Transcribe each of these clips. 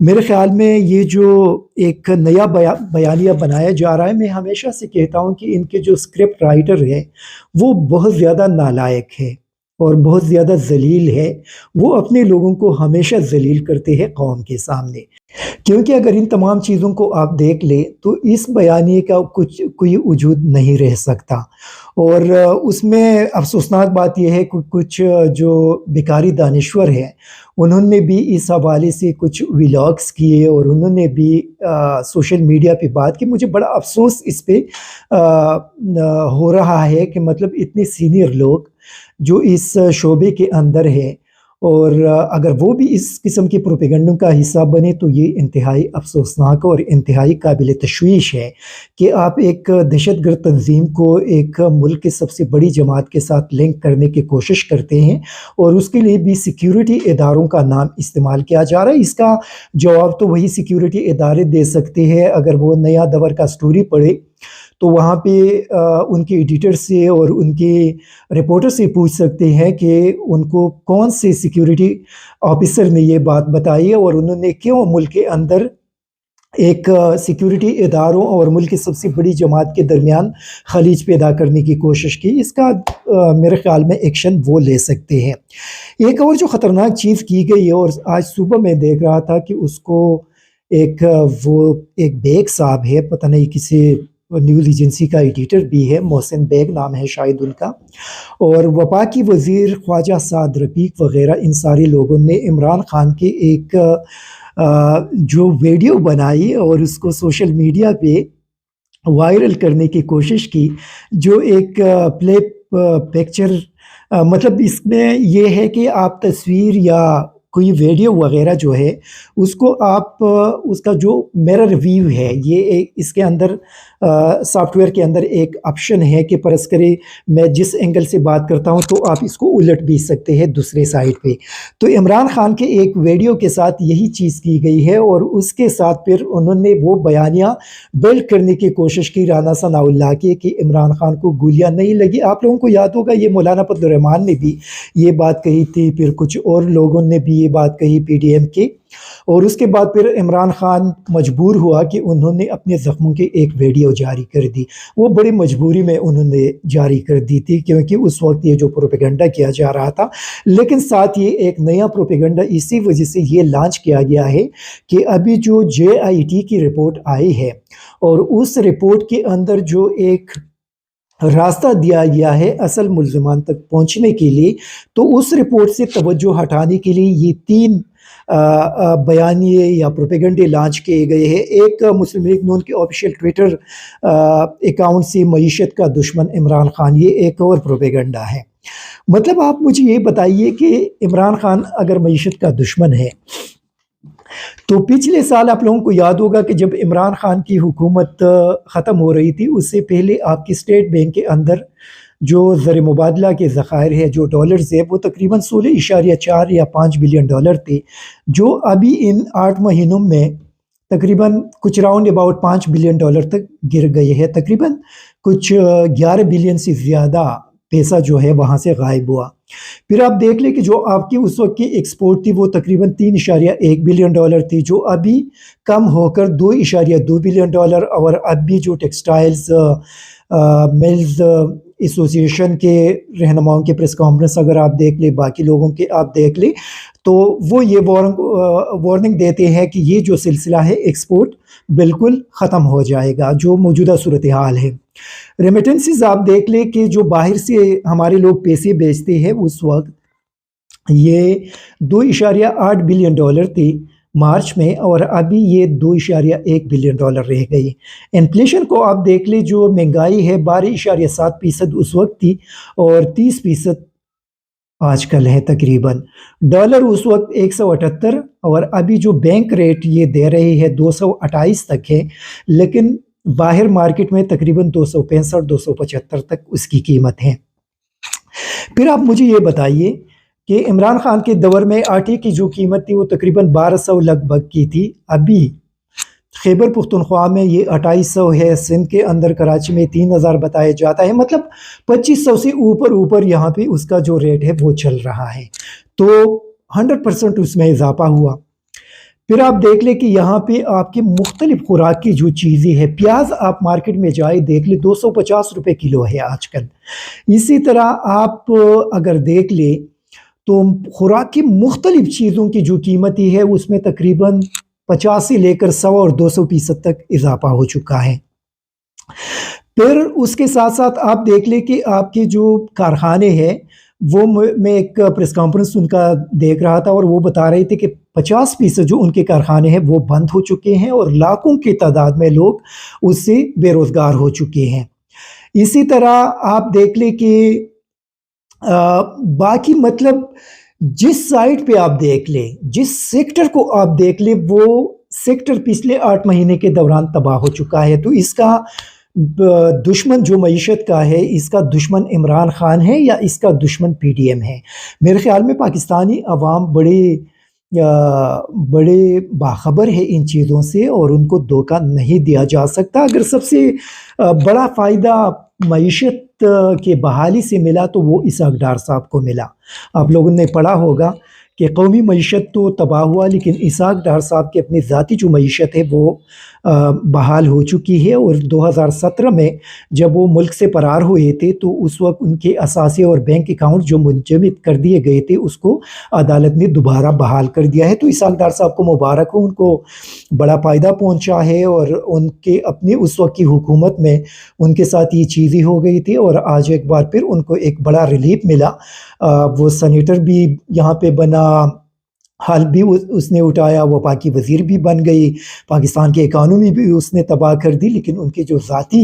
میرے خیال میں یہ جو ایک نیا بیانیہ بنایا جا رہا ہے، میں ہمیشہ سے کہتا ہوں کہ ان کے جو اسکرپٹ رائٹر ہے وہ بہت زیادہ نالائق ہے اور بہت زیادہ ذلیل ہے۔ وہ اپنے لوگوں کو ہمیشہ ذلیل کرتے ہیں قوم کے سامنے، کیونکہ اگر ان تمام چیزوں کو آپ دیکھ لیں تو اس بیانیے کا کوئی وجود نہیں رہ سکتا۔ اور اس میں افسوسناک بات یہ ہے کہ کچھ جو بیکاری دانشور ہیں انہوں نے بھی اس حوالے سے کچھ ولاگس کیے اور انہوں نے بھی سوشل میڈیا پہ بات کی۔ مجھے بڑا افسوس اس پہ ہو رہا ہے کہ مطلب اتنے سینئر لوگ جو اس شعبے کے اندر ہیں، اور اگر وہ بھی اس قسم کے پروپیگنڈوں کا حصہ بنے تو یہ انتہائی افسوسناک اور انتہائی قابل تشویش ہے کہ آپ ایک دہشت گرد تنظیم کو ایک ملک کے سب سے بڑی جماعت کے ساتھ لنک کرنے کی کوشش کرتے ہیں، اور اس کے لیے بھی سیکیورٹی اداروں کا نام استعمال کیا جا رہا ہے۔ اس کا جواب تو وہی سیکیورٹی ادارے دے سکتے ہیں۔ اگر وہ نیا دور کا سٹوری پڑھے تو وہاں پہ ان کے ایڈیٹر سے اور ان کے رپورٹر سے پوچھ سکتے ہیں کہ ان کو کون سے سیکیورٹی آفیسر نے یہ بات بتائی ہے اور انہوں نے کیوں ملک کے اندر ایک سیکیورٹی اداروں اور ملک کی سب سے بڑی جماعت کے درمیان خلیج پیدا کرنے کی کوشش کی۔ اس کا میرے خیال میں ایکشن وہ لے سکتے ہیں۔ ایک اور جو خطرناک چیز کی گئی ہے، اور آج صبح میں دیکھ رہا تھا کہ اس کو ایک بیگ صاحب ہے، پتہ نہیں کسی نیوز ایجنسی کا ایڈیٹر بھی ہے، محسن بیگ نام ہے شاید ان کا، اور وفاقی وزیر خواجہ سعد رفیق وغیرہ ان سارے لوگوں نے عمران خان کے ایک جو ویڈیو بنائی اور اس کو سوشل میڈیا پہ وائرل کرنے کی کوشش کی، جو ایک پلے پکچر، مطلب اس میں یہ ہے کہ آپ تصویر یا کوئی ویڈیو وغیرہ جو ہے اس کو آپ اس کا جو میرر ویو ہے، یہ اس کے اندر سافٹ ویئر کے اندر ایک آپشن ہے کہ فرض کرے میں جس اینگل سے بات کرتا ہوں تو آپ اس کو الٹ بھی سکتے ہیں دوسرے سائڈ پہ۔ تو عمران خان کے ایک ویڈیو کے ساتھ یہی چیز کی گئی ہے، اور اس کے ساتھ پھر انہوں نے وہ بیانیہ بلڈ کرنے کی کوشش کی رانا ثناء اللہ کی کہ عمران خان کو گولیاں نہیں لگی۔ آپ لوگوں کو یاد ہوگا یہ مولانا فضل الرحمان نے بھی یہ بات کہی تھی، پھر کچھ اور لوگوں نے بھی یہ بات کہی پی ڈی ایم کے، اور اس کے بعد پھر عمران خان مجبور ہوا کہ انہوں نے اپنے زخموں کی ایک ویڈیو جاری کر دی۔ وہ بڑی مجبوری میں انہوں نے جاری کر دی تھی کیونکہ اس وقت یہ جو پروپیگنڈا کیا جا رہا تھا، لیکن ساتھ یہ ایک نیا پروپیگنڈا اسی وجہ سے یہ لانچ کیا گیا ہے کہ ابھی جو JIT کی رپورٹ آئی ہے، اور اس رپورٹ کے اندر جو ایک راستہ دیا گیا ہے اصل ملزمان تک پہنچنے کے لیے، تو اس رپورٹ سے توجہ ہٹانے کے لیے یہ 3 بیانیے یا پروپیگنڈے لانچ کیے گئے ہیں۔ ایک مسلم لیگ نون کے آفیشیل ٹویٹر اکاؤنٹ سے معیشت کا دشمن عمران خان، یہ ایک اور پروپیگنڈا ہے۔ مطلب آپ مجھے یہ بتائیے کہ عمران خان اگر معیشت کا دشمن ہے تو پچھلے سال آپ لوگوں کو یاد ہوگا کہ جب عمران خان کی حکومت ختم ہو رہی تھی، اس سے پہلے آپ کی اسٹیٹ بینک کے اندر جو زر مبادلہ کے ذخائر ہے، جو ڈالرز ہے، وہ تقریباً 16.4 یا 5 بلین ڈالر تھے، جو ابھی ان 8 مہینوں میں تقریباً کچھ راؤنڈ اباؤٹ 5 بلین ڈالر تک گر گئے ہیں۔ تقریباً کچھ 11 بلین سے زیادہ پیسہ جو ہے وہاں سے غائب ہوا۔ پھر آپ دیکھ لیں کہ جو آپ کی اس وقت کی ایکسپورٹ تھی وہ تقریباً 3.1 بلین ڈالر تھی، جو ابھی کم ہو کر 2.2 بلین ڈالر، اور اب بھی جو ٹیکسٹائلز ملز ایسوسیشن کے رہنماؤں کے پریس کانفرنس اگر آپ دیکھ لیں، باقی لوگوں کے آپ دیکھ لیں، تو وہ یہ وارننگ دیتے ہیں کہ یہ جو سلسلہ ہے ایکسپورٹ بالکل ختم ہو جائے گا، جو موجودہ صورتحال ہے۔ ریمیٹنسز آپ دیکھ لیں کہ جو باہر سے ہمارے لوگ پیسے بیچتے ہیں، اس وقت یہ 2.8 بلین ڈالر تھی مارچ میں، اور ابھی یہ 2.1 بلین ڈالر رہ گئی۔ انفلیشن کو آپ دیکھ لیں، جو مہنگائی ہے 12.7% اس وقت تھی، اور 30% آج کل ہے تقریباً۔ ڈالر اس وقت 178، اور ابھی جو بینک ریٹ یہ دے رہے ہیں 228 تک ہے، لیکن باہر مارکیٹ میں تقریباً 265 275 تک اس کی قیمت ہے۔ پھر آپ مجھے یہ بتائیے کہ عمران خان کے دور میں آٹے کی جو قیمت تھی وہ تقریباً 1200 لگ بھگ کی تھی، ابھی خیبر پختونخوا میں یہ 2800 ہے، سندھ کے اندر کراچی میں 3000 بتایا جاتا ہے، مطلب 2500 سے اوپر یہاں پہ اس کا جو ریٹ ہے وہ چل رہا ہے، تو 100% اس میں اضافہ ہوا۔ پھر آپ دیکھ لیں کہ یہاں پہ آپ کے مختلف خوراک کی جو چیزیں ہیں، پیاز آپ مارکیٹ میں جائے دیکھ لیں 250 روپے کلو ہے آج کل۔ اسی طرح آپ اگر دیکھ لیں تو خوراک کی مختلف چیزوں کی جو قیمتی ہے اس میں تقریباً 50 سے لے کر 100 اور 200% تک اضافہ ہو چکا ہے۔ پھر اس کے ساتھ ساتھ آپ دیکھ لیں کہ آپ کے جو کارخانے ہیں وہ میں ایک پریس کانفرنس ان کا دیکھ رہا تھا اور وہ بتا رہے تھے کہ 50% جو ان کے کارخانے ہیں وہ بند ہو چکے ہیں اور لاکھوں کی تعداد میں لوگ اس سے بے روزگار ہو چکے ہیں۔ اسی طرح آپ دیکھ لیں کہ باقی مطلب جس سائٹ پہ آپ دیکھ لیں، جس سیکٹر کو آپ دیکھ لیں، وہ سیکٹر پچھلے 8 مہینے کے دوران تباہ ہو چکا ہے۔ تو اس کا دشمن جو معیشت کا ہے، اس کا دشمن عمران خان ہے یا اس کا دشمن پی ڈی ایم ہے؟ میرے خیال میں پاکستانی عوام بڑے باخبر ہے ان چیزوں سے اور ان کو دھوکہ نہیں دیا جا سکتا۔ اگر سب سے بڑا فائدہ معیشت کے بحالی سے ملا تو وہ اسحاق ڈار صاحب کو ملا۔ آپ لوگوں نے پڑھا ہوگا کہ قومی معیشت تو تباہ ہوا لیکن اسحاق ڈار صاحب کی اپنی ذاتی جو معیشت ہے وہ بحال ہو چکی ہے، اور 2017 میں جب وہ ملک سے فرار ہوئے تھے تو اس وقت ان کے اثاثے اور بینک اکاؤنٹ جو منجمد کر دیے گئے تھے اس کو عدالت نے دوبارہ بحال کر دیا ہے۔ تو اسحاق ڈار صاحب کو مبارک ہو، ان کو بڑا فائدہ پہنچا ہے، اور ان کے اپنی اس وقت کی حکومت میں ان کے ساتھ یہ چیزیں ہو گئی تھی اور آج ایک بار پھر ان کو ایک بڑا ریلیف ملا۔ وہ سینیٹر بھی یہاں پہ بنا، حل بھی اس نے اٹھایا، وہ پاکی وزیر بھی بن گئی، پاکستان کی اکانومی بھی اس نے تباہ کر دی، لیکن ان کی جو ذاتی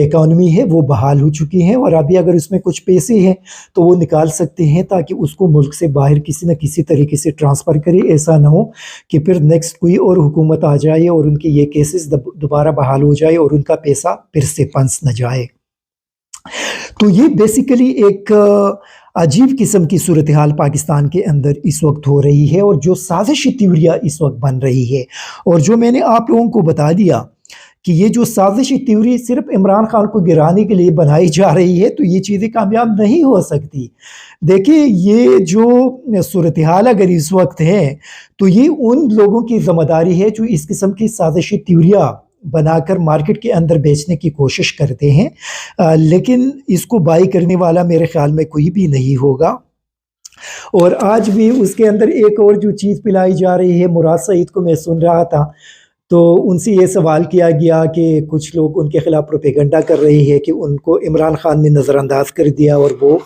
اکانومی ہے وہ بحال ہو چکی ہے، اور ابھی اگر اس میں کچھ پیسے ہیں تو وہ نکال سکتے ہیں تاکہ اس کو ملک سے باہر کسی نہ کسی طریقے سے ٹرانسفر کرے۔ ایسا نہ ہو کہ پھر نیکسٹ کوئی اور حکومت آ جائے اور ان کے یہ کیسز دوبارہ بحال ہو جائے اور ان کا پیسہ پھر سے پھنس نہ جائے۔ تو یہ بیسیکلی ایک عجیب قسم کی صورتحال پاکستان کے اندر اس وقت ہو رہی ہے، اور جو سازشی تیوریاں اس وقت بن رہی ہے، اور جو میں نے آپ لوگوں کو بتا دیا کہ یہ جو سازشی تیوری صرف عمران خان کو گرانے کے لیے بنائی جا رہی ہے، تو یہ چیزیں کامیاب نہیں ہو سکتی۔ دیکھیں یہ جو صورتحال اگر اس وقت ہے تو یہ ان لوگوں کی ذمہ داری ہے جو اس قسم کی سازشی تیوریاں بنا کر مارکیٹ کے اندر بیچنے کی کوشش کرتے ہیں، لیکن اس کو بائی کرنے والا میرے خیال میں کوئی بھی نہیں ہوگا۔ اور آج بھی اس کے اندر ایک اور جو چیز پلائی جا رہی ہے، مراد سعید کو میں سن رہا تھا تو ان سے یہ سوال کیا گیا کہ کچھ لوگ ان کے خلاف پروپیگنڈا کر رہے ہیں کہ ان کو عمران خان نے نظر انداز کر دیا اور وہ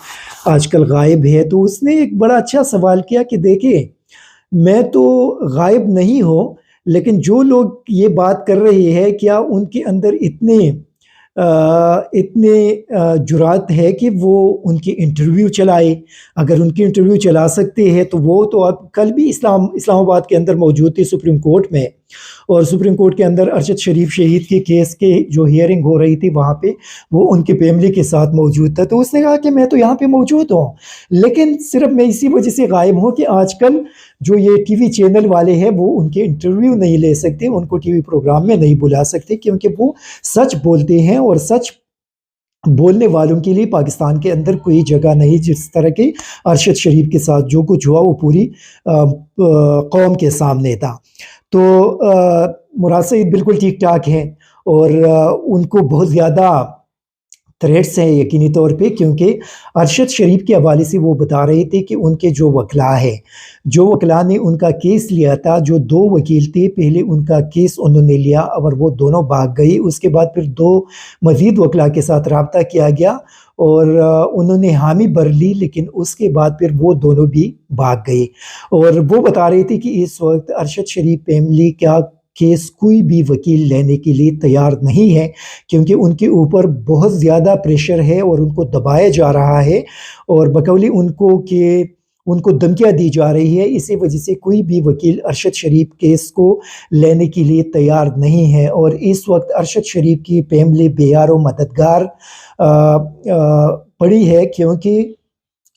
آج کل غائب ہے۔ تو اس نے ایک بڑا اچھا سوال کیا کہ دیکھیں میں تو غائب نہیں ہوں، لیکن جو لوگ یہ بات کر رہے ہیں کیا ان کے اندر اتنے جرات ہے کہ وہ ان کی انٹرویو چلائے؟ اگر ان کی انٹرویو چلا سکتے ہیں تو وہ تو اب کل بھی اسلام آباد کے اندر موجود تھے سپریم کورٹ میں، اور سپریم کورٹ کے اندر ارشد شریف شہید کے کیس کے جو ہیئرنگ ہو رہی تھی وہاں پہ وہ ان کے فیملی کے ساتھ موجود تھا۔ تو اس نے کہا کہ میں تو یہاں پہ موجود ہوں، لیکن صرف میں اسی وجہ سے غائب ہوں کہ آج کل جو یہ ٹی وی چینل والے ہیں وہ ان کے انٹرویو نہیں لے سکتے، ان کو ٹی وی پروگرام میں نہیں بلا سکتے، کیونکہ وہ سچ بولتے ہیں، اور سچ بولنے والوں کے لیے پاکستان کے اندر کوئی جگہ نہیں۔ جس طرح کے ارشد شریف کے ساتھ جو کچھ ہوا وہ پوری قوم کے سامنے تھا۔ تو مراد سعید بالکل ٹھیک ٹھاک ہیں، اور ان کو بہت زیادہ تھریٹس ہیں یقینی طور پہ، کیونکہ ارشد شریف کے حوالے سے وہ بتا رہے تھے کہ ان کے جو وکلاء نے ان کا کیس لیا تھا، جو 2 وکیل تھے، پہلے ان کا کیس انہوں نے لیا اور وہ دونوں بھاگ گئی، اس کے بعد پھر 2 مزید وکلاء کے ساتھ رابطہ کیا گیا اور انہوں نے حامی بھر لی، لیکن اس کے بعد پھر وہ دونوں بھی بھاگ گئے۔ اور وہ بتا رہے تھے کہ اس وقت ارشد شریف فیملی کا کیس کوئی بھی وکیل لینے کے لیے تیار نہیں ہے، کیونکہ ان کے اوپر بہت زیادہ پریشر ہے اور ان کو دبایا جا رہا ہے، اور بقولی ان کو دھمکیاں دی جا رہی ہے۔ اسی وجہ سے کوئی بھی وکیل ارشد شریف کیس کو لینے کے لیے تیار نہیں ہے، اور اس وقت ارشد شریف کی فیملی بے یار و مددگار پڑی ہے، کیونکہ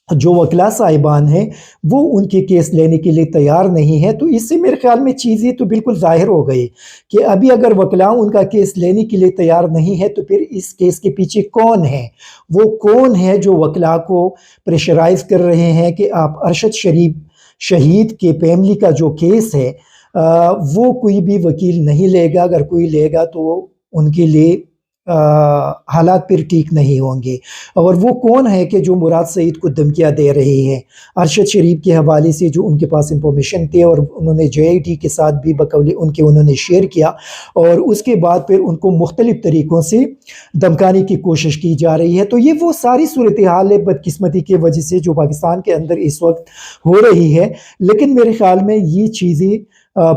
جو وکلاء صاحبان ہیں وہ ان کے کیس لینے کے لیے تیار نہیں ہے۔ تو اس سے میرے خیال میں چیزیں تو بالکل ظاہر ہو گئی کہ ابھی اگر وکلاء ان کا کیس لینے کے لیے تیار نہیں ہے تو پھر اس کیس کے پیچھے کون ہے؟ وہ کون ہے جو وکلاء کو پریشرائز کر رہے ہیں کہ آپ ارشد شریف شہید کے فیملی کا جو کیس ہے وہ کوئی بھی وکیل نہیں لے گا، اگر کوئی لے گا تو ان کے لیے حالات پھر ٹھیک نہیں ہوں گے۔ اور وہ کون ہے کہ جو مراد سعید کو دھمکیاں دے رہے ہیں؟ ارشد شریف کے حوالے سے جو ان کے پاس انفارمیشن تھے اور انہوں نے جے آئی ٹی کے ساتھ بھی بقول انہوں نے شیئر کیا، اور اس کے بعد پھر ان کو مختلف طریقوں سے دھمکانے کی کوشش کی جا رہی ہے۔ تو یہ وہ ساری صورتحال ہے بدقسمتی کی وجہ سے جو پاکستان کے اندر اس وقت ہو رہی ہے، لیکن میرے خیال میں یہ چیزیں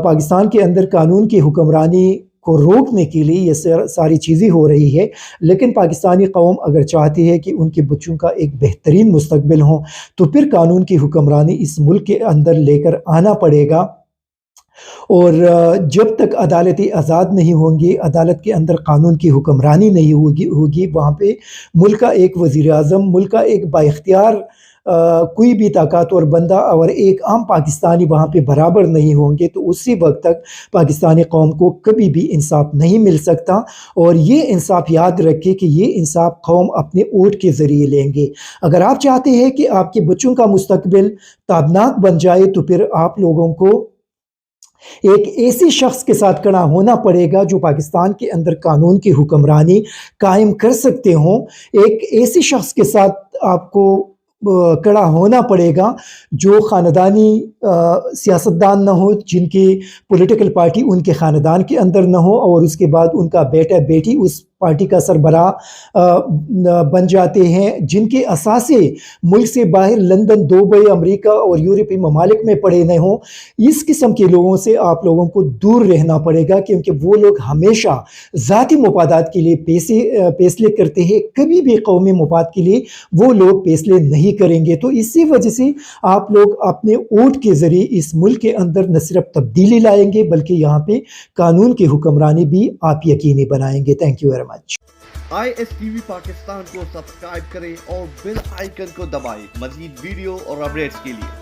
پاکستان کے اندر قانون کی حکمرانی کو روکنے کے لیے یہ ساری چیزیں ہو رہی ہے، لیکن پاکستانی قوم اگر چاہتی ہے کہ ان کے بچوں کا ایک بہترین مستقبل ہو تو پھر قانون کی حکمرانی اس ملک کے اندر لے کر آنا پڑے گا۔ اور جب تک عدالتیں آزاد نہیں ہوں گی، عدالت کے اندر قانون کی حکمرانی نہیں ہوگی وہاں پہ ملک کا ایک وزیر اعظم، ملک کا ایک با اختیار کوئی بھی طاقتور بندہ اور ایک عام پاکستانی وہاں پہ برابر نہیں ہوں گے، تو اسی وقت تک پاکستانی قوم کو کبھی بھی انصاف نہیں مل سکتا۔ اور یہ انصاف یاد رکھے کہ یہ انصاف قوم اپنے ووٹ کے ذریعے لیں گے۔ اگر آپ چاہتے ہیں کہ آپ کے بچوں کا مستقبل تابناک بن جائے تو پھر آپ لوگوں کو ایک ایسی شخص کے ساتھ کھڑا ہونا پڑے گا جو پاکستان کے اندر قانون کی حکمرانی قائم کر سکتے ہوں۔ ایک ایسی شخص کے ساتھ آپ کو کھڑا ہونا پڑے گا جو خاندانی سیاستدان نہ ہو، جن کی پولیٹیکل پارٹی ان کے خاندان کے اندر نہ ہو، اور اس کے بعد ان کا بیٹا بیٹی اس پارٹی کا سربراہ بن جاتے ہیں، جن کے اثاثے ملک سے باہر لندن، دبئی، امریکہ اور یورپی ممالک میں پڑے نہ ہوں۔ اس قسم کے لوگوں سے آپ لوگوں کو دور رہنا پڑے گا، کیونکہ وہ لوگ ہمیشہ ذاتی مفادات کے لیے فیصلے کرتے ہیں، کبھی بھی قومی مفاد کے لیے وہ لوگ فیصلے نہیں کریں گے۔ تو اسی وجہ سے آپ لوگ اپنے ووٹ کے ذریعے اس ملک کے اندر نہ صرف تبدیلی لائیں گے بلکہ یہاں پہ قانون کی حکمرانی بھی آپ یقینی بنائیں گے۔ Thank you very much. ISTV Pakistan کو سبسکرائب کریں اور بیل آئیکن کو دبائیں مزید ویڈیو اور اپڈیٹس کے لیے۔